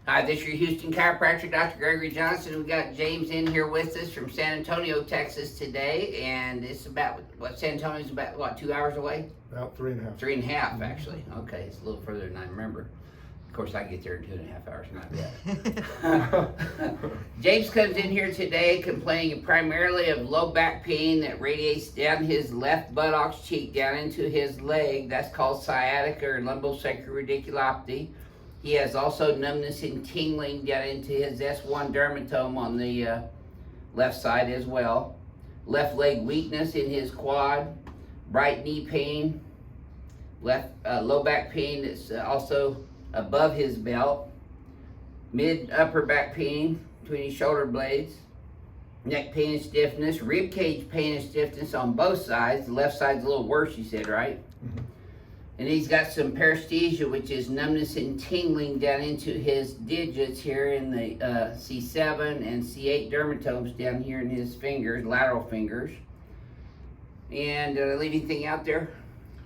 Hi, this is your Houston chiropractor, Dr. Gregory Johnson. We got James in here with us from San Antonio, Texas today, and it's about, San Antonio's about, 2 hours away? About 3.5. 3.5, actually. Okay, it's a little further than I remember. Of course, I get there in 2.5 hours, not bad. James comes in here today complaining primarily of low back pain that radiates down his left buttocks cheek down into his leg. That's called sciatica or lumbosacral radiculopathy. He has also numbness and tingling down into his S1 dermatome on the left side as well. Left leg weakness in his quad, right knee pain, left low back pain that's also above his belt, mid upper back pain between his shoulder blades, neck pain and stiffness, rib cage pain and stiffness on both sides. The left side's a little worse, you said, right? Mm-hmm. And he's got some paresthesia, which is numbness and tingling down into his digits here in the C7 and C8 dermatomes down here in his fingers, lateral fingers. And did I leave anything out there,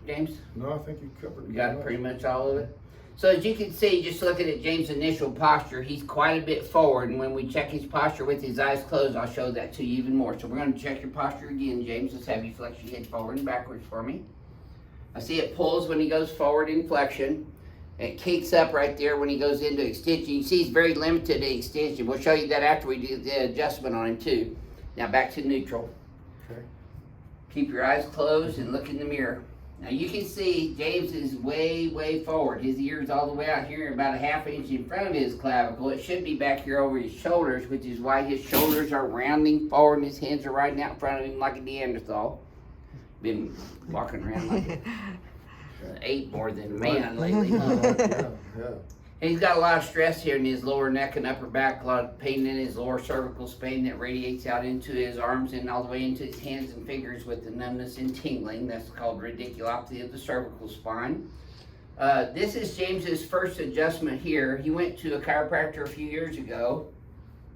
James? No, I think you covered it. You got pretty much all of it. So as you can see, just looking at James' initial posture, he's quite a bit forward. And when we check his posture with his eyes closed, I'll show that to you even more. So we're going to check your posture again, James. Let's have you flex your head forward and backwards for me. I see it pulls when he goes forward in flexion. It kicks up right there when he goes into extension. You see he's very limited in extension. We'll show you that after we do the adjustment on him too. Now back to neutral. Okay. Keep your eyes closed and look in the mirror. Now you can see James is way, way forward. His ear's all the way out here, about a ½ inch in front of his clavicle. It should be back here over his shoulders, which is why his shoulders are rounding forward and his hands are right out in front of him like a Neanderthal. Been walking around like ate more than a man lately. Yeah. And he's got a lot of stress here in his lower neck and upper back, a lot of pain in his lower cervical spine that radiates out into his arms and all the way into his hands and fingers with the numbness and tingling. That's called radiculopathy of the cervical spine. This is James's first adjustment here. He went to a chiropractor a few years ago,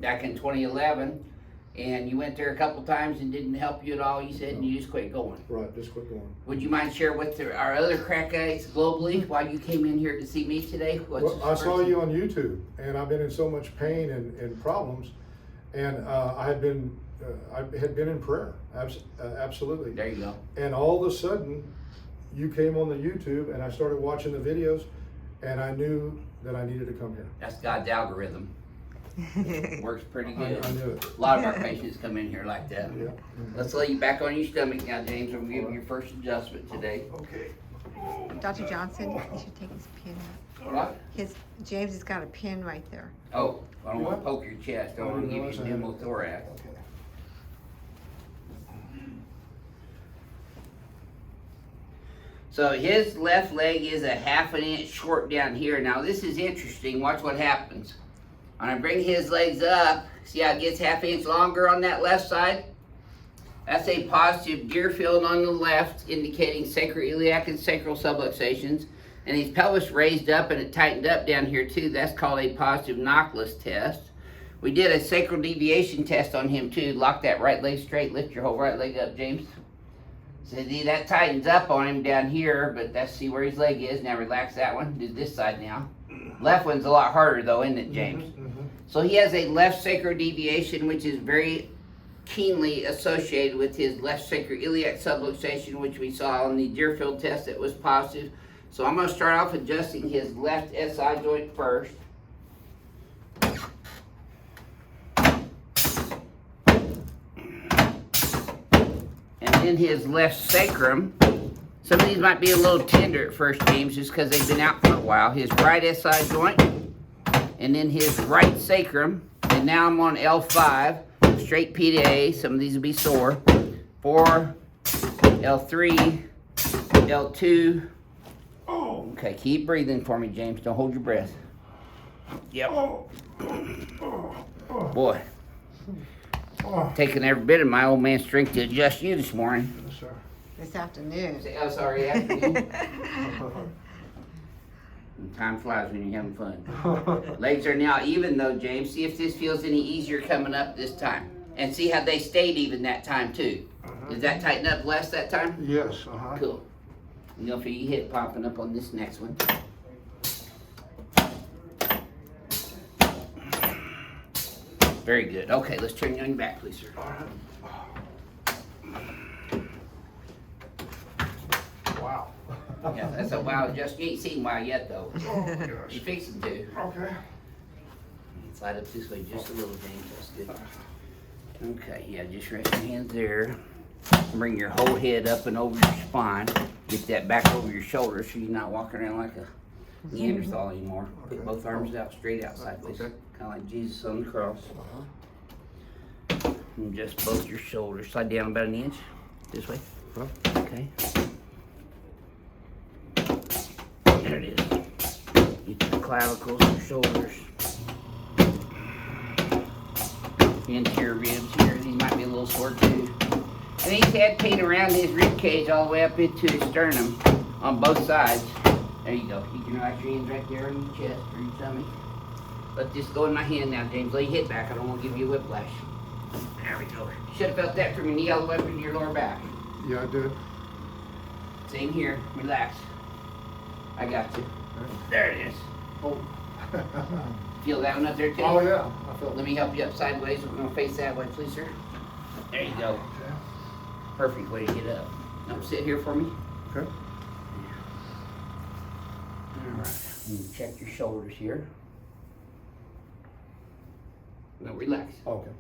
back in 2011. And you went there a couple times and didn't help you at all, you said, and you just quit going. Right, just quit going. Would you mind sharing with our other crack addicts globally why you came in here to see me today? Well, I saw you on YouTube, and I've been in so much pain and problems, and I had been in prayer, absolutely. There you go. And all of a sudden, you came on the YouTube, and I started watching the videos, and I knew that I needed to come here. That's God's algorithm. Works pretty good. I knew it. A lot of our patients come in here like that. Yeah. Let's lay you back on your stomach now, James. We'll give you your first adjustment today. Okay. Dr. Johnson, he should take his pin out. What? James has got a pin right there. Oh, I don't want to poke your chest. I don't want to give you pneumothorax. Okay. So his left leg is a ½ an inch short down here. Now this is interesting. Watch what happens. When I bring his legs up, see how it gets ½ inch longer on that left side? That's a positive Deerfield on the left, indicating sacroiliac and sacral subluxations. And his pelvis raised up and it tightened up down here too. That's called a positive Knockless test. We did a sacral deviation test on him too. Lock that right leg straight. Lift your whole right leg up, James. So that tightens up on him down here, but let's see where his leg is. Now relax that one. Do this side now. Left one's a lot harder though, isn't it, James? Mm-hmm. So he has a left sacral deviation, which is very keenly associated with his left sacroiliac subluxation, which we saw on the Deerfield test that was positive. So I'm going to start off adjusting his left SI joint first. And then his left sacrum. Some of these might be a little tender at first, James, just because they've been out for a while. His right SI joint, and then his right sacrum. And now I'm on L5, straight P to A. Some of these will be sore. 4, L3, L2. Okay, keep breathing for me, James. Don't hold your breath. Yep. Boy, taking every bit of my old man's strength to adjust you this morning. Yes, sir. This afternoon. Oh, sorry, afternoon. Time flies when you're having fun. Legs are now even though, James. See if this feels any easier coming up this time. And see how they stayed even that time too. Did that tighten up less that time? Yes. Cool. And you'll feel your hip popping up on this next one. Very good. Okay, let's turn you on your back, please, sir. Wow. Yeah, that's a wow. Just you ain't seen wow yet, though. Oh my gosh. You fixing to. Okay. Slide up this way just a little, James. That's good. Okay, yeah, just rest your hands there. Bring your whole head up and over your spine. Get that back over your shoulders so you're not walking around like a Neanderthal anymore. Put Okay. both arms out, straight out sideways. Okay. Kind of like Jesus on the cross. Uh-huh. And just both your shoulders. Slide down about an inch. This way. Huh? Okay. There it is. Get your clavicles, your shoulders. Into your ribs here. These might be a little sore too. And he's had pain around his rib cage all the way up into his sternum on both sides. There you go. You can relax your hands right there on your chest or your tummy. Let this go in my hand now, James. Lay your head back. I don't want to give you a whiplash. There we go. You should have felt that from your knee all the way up into your lower back. Yeah, I did. Same here. Relax. I got you. There it is. Oh. Feel that one up there too? Oh yeah, I felt Let me help you up sideways. We're going to face that way, please, sir. There you go. Okay. Perfect way to get up. Now sit here for me. Okay. All right. Check your shoulders here. No, relax. Okay.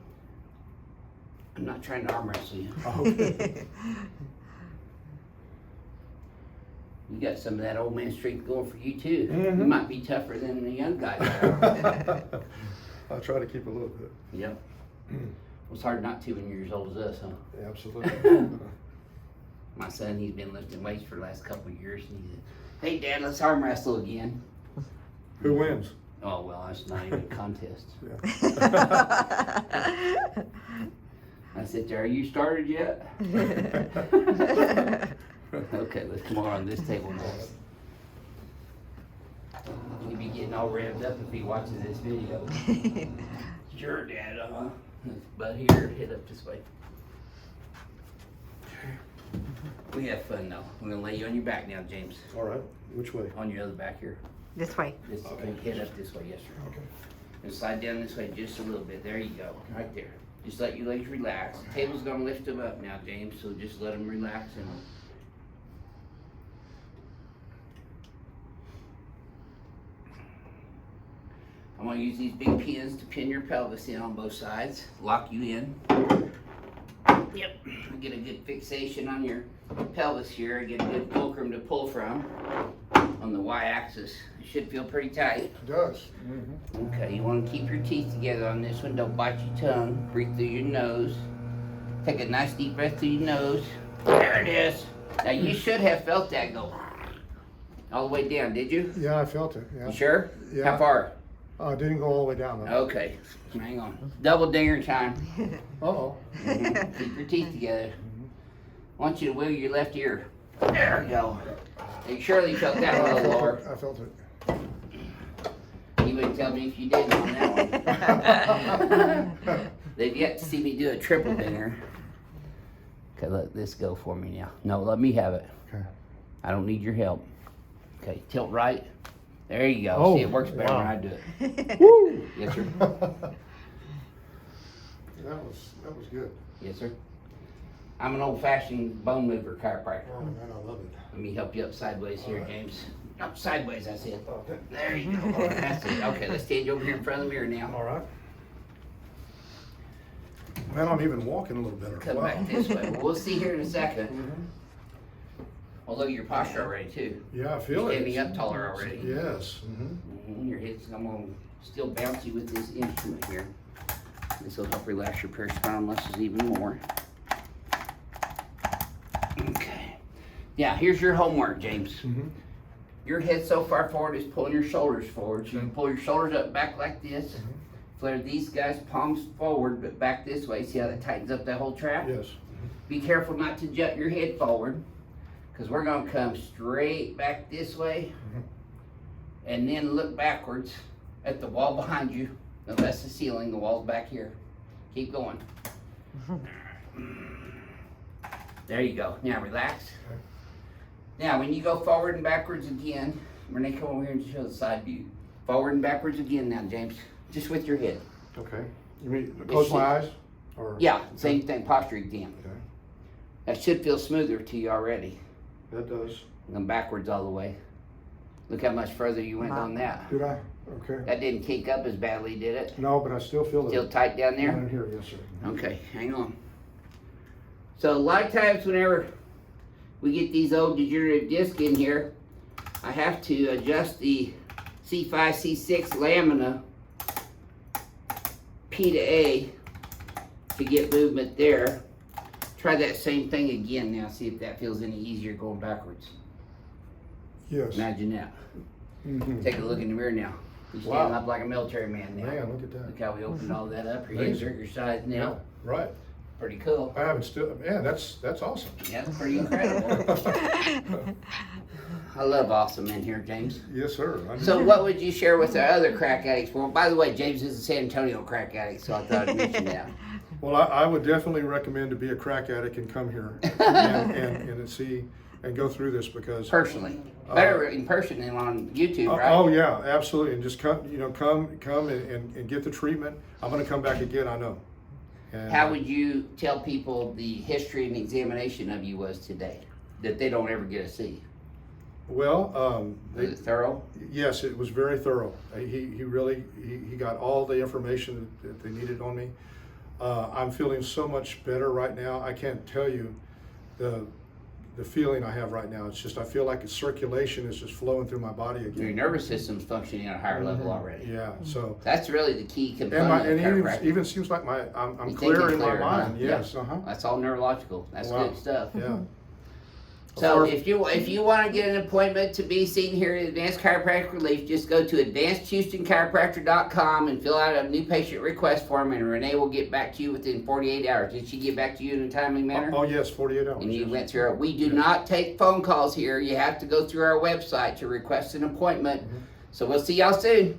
I'm not trying to arm wrestle you. Okay. You got some of that old man strength going for you too. You Mhm. might be tougher than the young guys are. I try to keep a little bit. Yep. It's hard not to when you're as old as us, huh? Yeah, absolutely. My son, he's been lifting weights for the last couple of years, and he said, "Hey, Dad, let's arm wrestle again." Who wins? Oh well, that's not even a contest. Yeah. I said, "Are you started yet?" Okay, let's come on this table now. He'd be getting all revved up if he watches this video. Sure, Dad, But here, head up this way. We have fun though. We're gonna lay you on your back now, James. All right. Which way? On your other back here. This way. Just Okay. head up this way, yes, sir. Okay. And slide down this way just a little bit. There you go, right there. Just let your legs relax. The table's gonna lift them up now, James, so just let them relax and I'm gonna use these big pins to pin your pelvis in on both sides, lock you in. Yep, get a good fixation on your pelvis here, get a good fulcrum to pull from on the y-axis. It should feel pretty tight. It does. Mm-hmm. Okay, you want to keep your teeth together on this one. Don't bite your tongue. Breathe through your nose. Take a nice deep breath through your nose. There it is. Now you should have felt that go all the way down, did you? Yeah, I felt it. Yeah. You sure? Yeah. How far? It didn't go all the way down though. Okay, hang on. Double dinger time. Uh-oh. Keep your teeth together. I want you to wiggle your left ear. There we go. You surely felt that one a little lower. I felt it. You wouldn't tell me if you didn't on that one. They've yet to see me do a triple dinger. Okay, let this go for me now. No, let me have it. Okay. I don't need your help. Okay, tilt right. There you go. Oh, See, it works better wow. when I do it. Woo! Yes, sir. That was good. Yes, sir. I'm an old-fashioned bone mover chiropractor. Oh man, I love it. Let me help you up sideways here, All right. James. Up sideways, that's it. Okay. There you go. That's it. Okay, let's stand you over here in front of the mirror now. All right. Man, I'm even walking a little better. Come Wow. back this way. Well, we'll see here in a second. Mhm. Well, look at your posture already, too. Yeah, I feel You're it. standing up taller already. Yes. Mm-hmm. Your head's, I'm gonna still bounce you with this instrument here. This will help relax your perispinal muscles even more. Okay. Yeah, here's your homework, James. Mm-hmm. Your head so far forward is pulling your shoulders forward. So you can pull your shoulders up back like this. Mm-hmm. Flare these guys palms forward, but back this way. See how that tightens up that whole trap? Yes. Be careful not to jut your head forward, because we're gonna come straight back this way, and then look backwards at the wall behind you. No, that's the ceiling, the wall's back here. Keep going. There you go. Now relax. Okay. Now when you go forward and backwards again, Renee, come over here and show the side view. Forward and backwards again now, James. Just with your head. Okay. You mean close my eyes? Or Yeah, same thing, posture exam. Okay, That should feel smoother to you already. that does. Going backwards all the way. Look how much further you went on that. Did I? Okay. That didn't kick up as badly, did it? No, but I still feel Still it. tight down Down there? in here, yes, sir. Okay, hang on. So a lot of times whenever we get these old degenerative discs in here, I have to adjust the C5, C6 lamina P to A to get movement there. Try that same thing again now, see if that feels any easier going backwards. Yes. Imagine that. Mhm. Take a look in the mirror now. You stand Wow. up like a military man now. Man, look at that. Look how we opened all that up. Your Amazing. hands are your size now. Right. Pretty cool. I haven't still, man, that's awesome. Yeah, that's pretty incredible. I love awesome in here, James. Yes, sir. So what would you share with our other crack addicts? Well, by the way, James is a San Antonio crack addict, so I thought I'd mention that. Well, I would definitely recommend to be a crack addict and come here and see and go through this because Personally. Better in person than on YouTube, right? Oh yeah, absolutely, and just come and get the treatment. I'm going to come back again, I know. And, How would you tell people the history and examination of you was today that they don't ever get to see? Well, Was it thorough? yes, it was very thorough. He really got all the information that they needed on me. I'm feeling so much better right now. I can't tell you the feeling I have right now. It's just I feel like circulation is just flowing through my body again. Your nervous system's functioning at a higher level already. Yeah, so That's really the key and component of it chiropractic. even seems like I'm You're clear thinking in my clearer, huh? mind. Yes, That's all neurological. That's Wow. good stuff. Yeah. So Or- if you want to get an appointment to be seen here at Advanced Chiropractic Relief, just go to advancedhoustonchiropractor.com and fill out a new patient request form, and Renee will get back to you within 48 hours. Did she get back to you in a timely manner? Oh yes, 48 hours. And you yes. went through it. We do not take phone calls here. You have to go through our website to request an appointment. So we'll see y'all soon.